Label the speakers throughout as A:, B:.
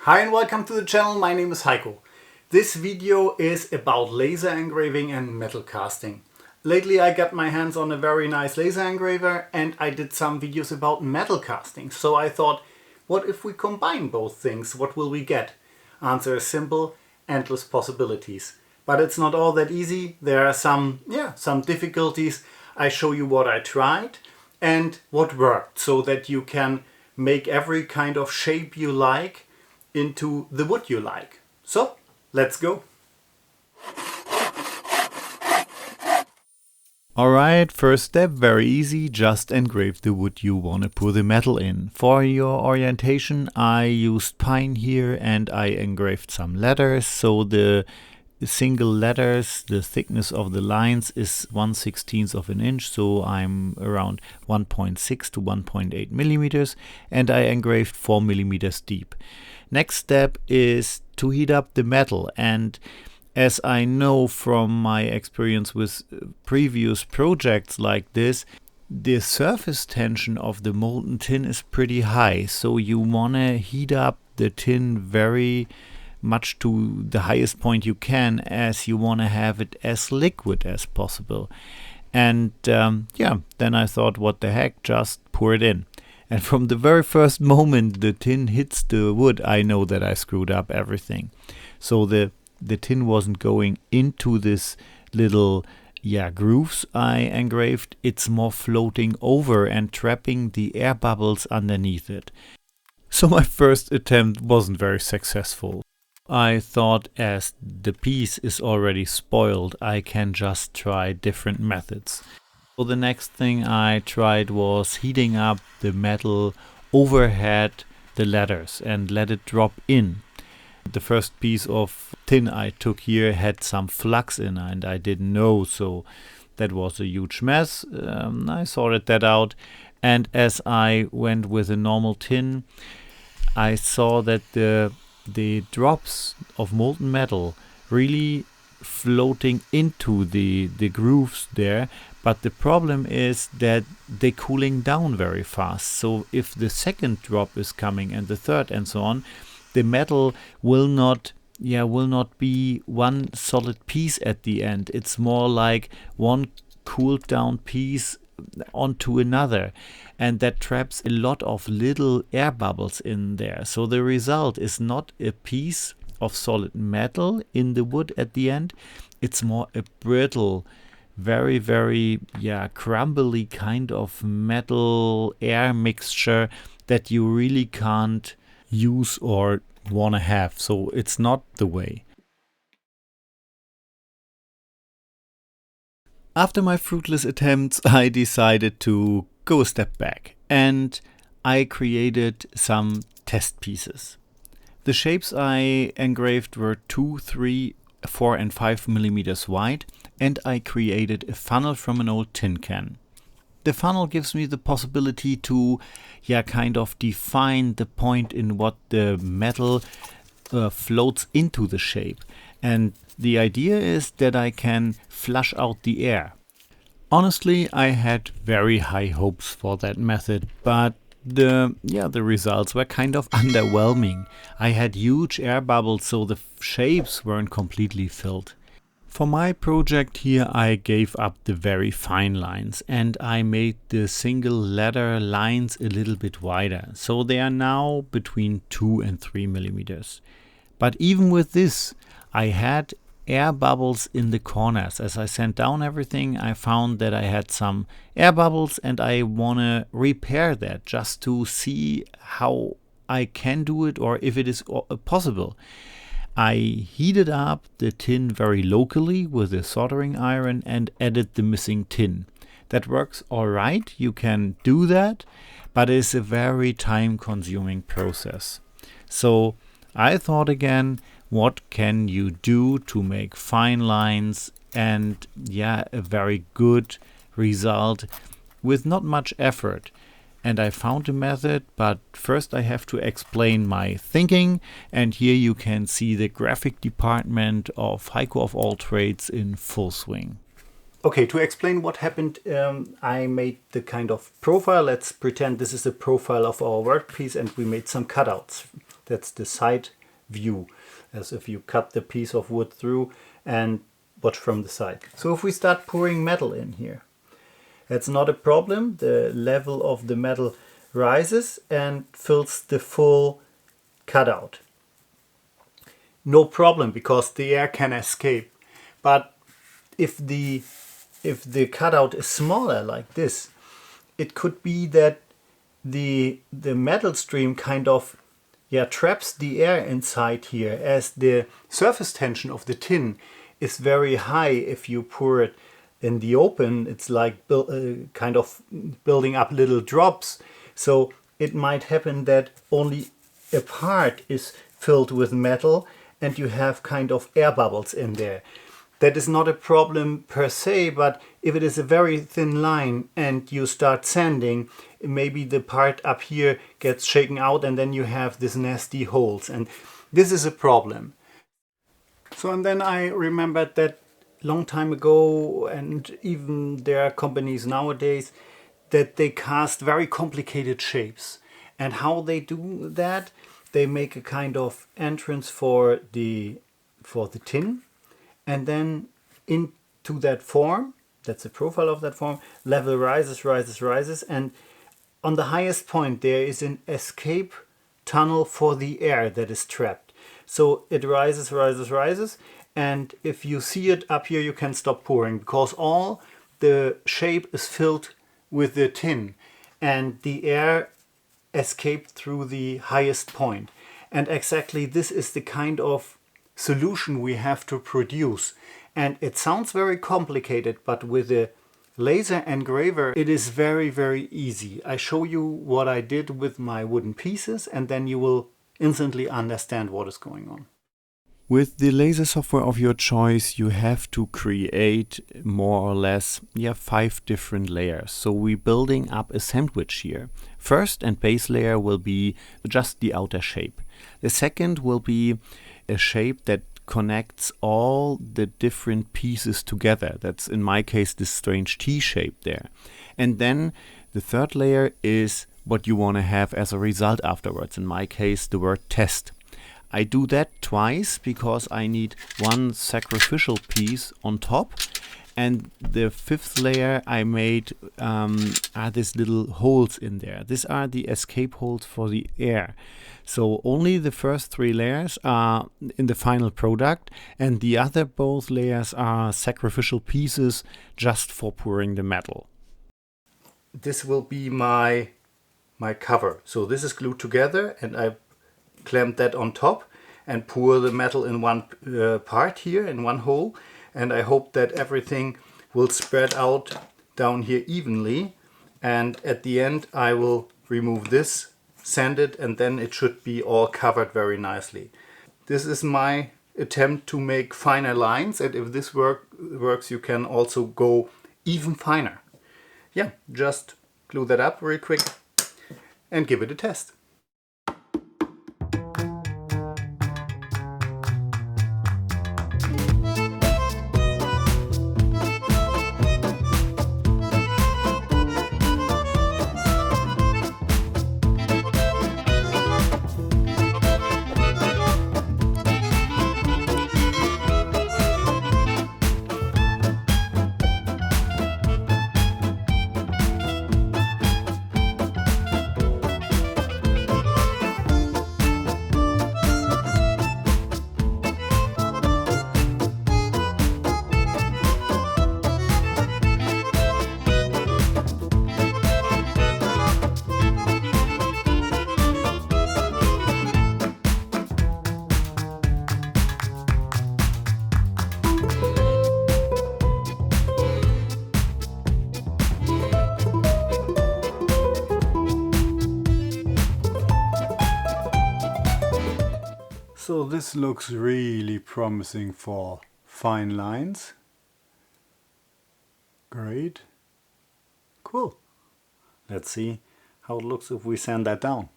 A: Hi and welcome to the channel, my name is Heiko. This video is about laser engraving and metal casting. Lately I got my hands on a very nice laser engraver and I did some videos about metal casting. So I thought, what if we combine both things? What will we get? Answer is simple, endless possibilities. But it's not all that easy. There are some difficulties. I show you what I tried and what worked so that you can make every kind of shape you like into the wood you like. So, let's go!
B: Alright, first step, very easy, just engrave the wood you want to put the metal in. For your orientation I used pine here and I engraved some letters, so the single letters, the thickness of the lines is 1/16 of an inch, so I'm around 1.6 to 1.8 millimeters, and I engraved 4 millimeters deep. Next step is to heat up the metal, and as I know from my experience with previous projects like this, the surface tension of the molten tin is pretty high, so you want to heat up the tin very much to the highest point you can, as you want to have it as liquid as possible. And then I thought, what the heck, just pour it in. And from the very first moment the tin hits the wood, I know that I screwed up everything. So the tin wasn't going into this little grooves I engraved, it's more floating over and trapping the air bubbles underneath it. So my first attempt wasn't very successful. I thought, as the piece is already spoiled, I can just try different methods. So the next thing I tried was heating up the metal overhead the letters and let it drop in. The first piece of tin I took here had some flux in and I didn't know, so that was a huge mess. I sorted that out, and as I went with a normal tin, I saw that the drops of molten metal really floating into the grooves there, but the problem is that they're cooling down very fast. So if the second drop is coming and the third and so on, the metal will not be one solid piece at the end. It's more like one cooled down piece onto another, and that traps a lot of little air bubbles in there. So the result is not a piece of solid metal in the wood at the end. It's more a brittle, very crumbly kind of metal air mixture that you really can't use or want to have. So it's not the way. After my fruitless attempts, I decided to go a step back and I created some test pieces. The shapes I engraved were 2, 3, 4 and 5 millimeters wide, and I created a funnel from an old tin can. The funnel gives me the possibility to kind of define the point in what the metal floats into the shape, and the idea is that I can flush out the air. Honestly, I had very high hopes for that method, but the results were kind of underwhelming. I had huge air bubbles, so the shapes weren't completely filled. For my project here I gave up the very fine lines and I made the single letter lines a little bit wider, so they are now between 2 and 3 millimeters. But even with this, I had air bubbles in the corners. As I sent down everything, I found that I had some air bubbles and I want to repair that just to see how I can do it or if it is possible. I heated up the tin very locally with a soldering iron and added the missing tin. That works alright, you can do that, but it's a very time-consuming process. So I thought again, what can you do to make fine lines and a very good result with not much effort? And I found a method, but first I have to explain my thinking, and here you can see the graphic department of Heiko of All Trades in full swing.
A: Okay, to explain what happened, I made the kind of profile. Let's pretend this is a profile of our workpiece and we made some cutouts. That's the side view, as if you cut the piece of wood through and watch from the side. So if we start pouring metal in here, that's not a problem. The level of the metal rises and fills the full cutout. No problem, because the air can escape. But if the cutout is smaller like this, it could be that the metal stream kind of traps the air inside here, as the surface tension of the tin is very high. If you pour it in the open, it's like kind of building up little drops. So it might happen that only a part is filled with metal and you have kind of air bubbles in there. That is not a problem per se, but if it is a very thin line and you start sanding, maybe the part up here gets shaken out and then you have these nasty holes, and this is a problem. So, and then I remembered that long time ago, and even there are companies nowadays that they cast very complicated shapes. And how they do that, they make a kind of entrance for the tin, and then into that form, that's the profile of that form, level rises, rises, rises, and on the highest point there is an escape tunnel for the air that is trapped. So it rises, rises, rises, and if you see it up here, you can stop pouring, because all the shape is filled with the tin and the air escaped through the highest point. And exactly this is the kind of solution we have to produce. And it sounds very complicated, but with a laser engraver it is very, very easy. I show you what I did with my wooden pieces, and then you will instantly understand what is going on.
B: With the laser software of your choice, you have to create more or less 5 different layers. So we're building up a sandwich here. First and base layer will be just the outer shape. The second will be a shape that connects all the different pieces together. That's in my case this strange T shape there. And then the third layer is what you want to have as a result afterwards. In my case, the word test. I do that twice because I need one sacrificial piece on top, and the fifth layer I made are these little holes in there. These are the escape holes for the air. So only the first 3 layers are in the final product, and the other both layers are sacrificial pieces just for pouring the metal.
A: This will be my cover. So this is glued together, and I clamp that on top and pour the metal in one part here, in one hole, and I hope that everything will spread out down here evenly, and at the end I will remove this, sand it, and then it should be all covered very nicely. This is my attempt to make finer lines, and if this works, you can also go even finer. Yeah, just glue that up very quick and give it a test. So this looks really promising for fine lines. Great. Cool. Let's see how it looks if we sand that down.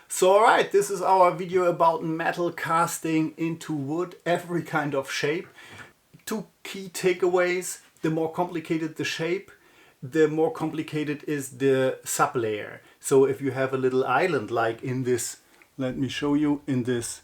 A: So alright, this is our video about metal casting into wood, every kind of shape. 2 key takeaways: the more complicated the shape, the more complicated is the sublayer. So if you have a little island like in this, let me show you, in this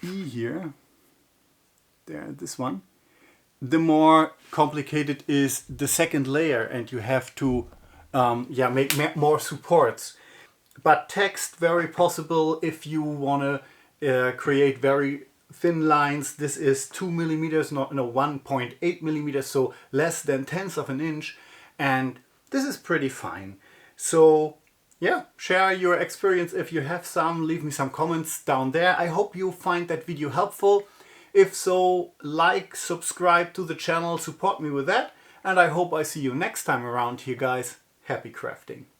A: E here, there, this one, the more complicated is the second layer, and you have to make more supports. But text, very possible if you want to create very thin lines. This is 2 millimeters, not 1.8 millimeters, so less than 1/10 of an inch, and this is pretty fine. So yeah, share your experience if you have some, leave me some comments down there. I hope you find that video helpful. If so, like, subscribe to the channel, support me with that, and I hope I see you next time around here, guys. Happy crafting!